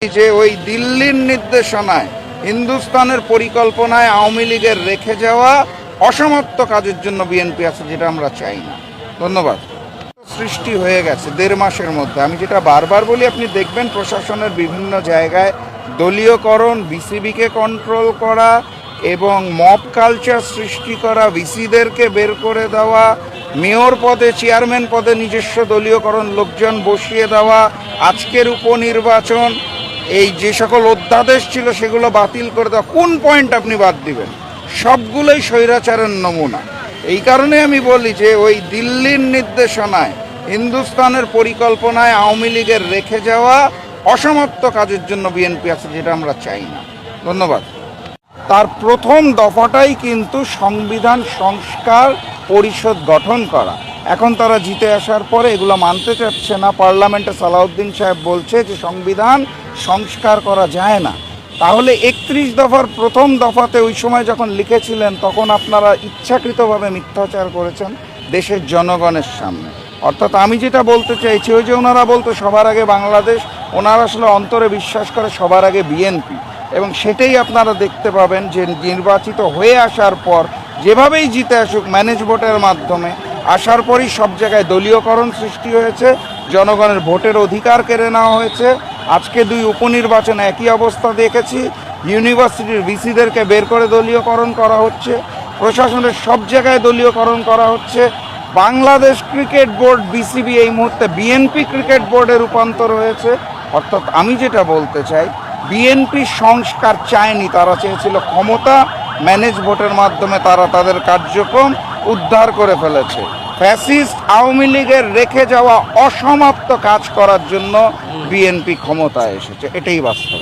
যে ওই দিল্লির নির্দেশনায় হিন্দুস্তানের পরিকল্পনায় আওয়ামী লীগের রেখে যাওয়া অসমাপ্ত কাজের জন্য বিএনপি আছে, যেটা আমরা চাই না। ধন্যবাদ। সৃষ্টি হয়ে গেছে 1.5 মাসের মধ্যে। আমি যেটা বারবার বলি, আপনি দেখবেন প্রশাসনের বিভিন্ন জায়গায় দলীয়করণ, বিসিবিকে কন্ট্রোল করা এবং মব কালচার সৃষ্টি করা, ভিসিদেরকে বের করে দেওয়া, মেয়র পদে, চেয়ারম্যান পদে নিজস্ব দলীয়করণ লোকজন বসিয়ে দেওয়া, আজকের উপনির্বাচন, এই যে সকল অধ্যাদেশ ছিল সেগুলো বাতিল করে দেওয়া। কোন পয়েন্ট আপনি বাদ দিবেন? সবগুলোই স্বৈরাচারের নমুনা। এই কারণে আমি বলি যে ওই দিল্লির নির্দেশনায় হিন্দুস্তানের পরিকল্পনায় আওয়ামী লীগের রেখে যাওয়া অসমাপ্ত কাজের জন্য বিএনপি আছে, যেটা আমরা চাই না। ধন্যবাদ। তার প্রথম দফাটাই কিন্তু সংবিধান সংস্কার পরিষদ গঠন করা। এখন তারা জিতে আসার পরে এগুলো মানতে চাচ্ছে না। পার্লামেন্টে সালাউদ্দিন সাহেব বলছে যে সংবিধান সংস্কার করা যায় না। তাহলে 31 দফার প্রথম দফাতে ওই সময় যখন লিখেছিলেন, তখন আপনারা ইচ্ছাকৃতভাবে মিথ্যাচার করেছেন দেশের জনগণের সামনে। অর্থাৎ আমি যেটা বলতে চাইছি, ওই যে ওনারা বলতো সবার আগে বাংলাদেশ, ওনারা আসলে অন্তরে বিশ্বাস করে সবার আগে বিএনপি। এবং সেটাই আপনারা দেখতে পাবেন যে নির্বাচিত হয়ে আসার পর যেভাবেই জিতে আসুক ম্যানেজ ভোটের মাধ্যমে, আসার পরই সব জায়গায় দলীয়করণ সৃষ্টি হয়েছে, জনগণের ভোটের অধিকার কেড়ে নেওয়া হয়েছে। আজকে 2 উপনির্বাচনে একই অবস্থা দেখেছি। ইউনিভার্সিটির ভিসিদেরকে বের করে দলীয়করণ করা হচ্ছে, প্রশাসনের সব জায়গায় দলীয়করণ করা হচ্ছে। বাংলাদেশ ক্রিকেট বোর্ড, বিসিবি এই মুহূর্তে বিএনপি ক্রিকেট বোর্ডে রূপান্তর হয়েছে। অর্থাৎ আমি যেটা বলতে চাই, বিএনপি সংস্কার চায়নি, তারা চেয়েছিল ক্ষমতা। ম্যানেজ ভোটের মাধ্যমে তারা তাদের কার্যক্রম উদ্ধার করে ফেলেছে। ফ্যাসিস্ট আওয়ামী লীগের রেখে যাওয়া অসমাপ্ত কাজ করার জন্য বিএনপি ক্ষমতায় এসেছে, এটাই বাস্তব।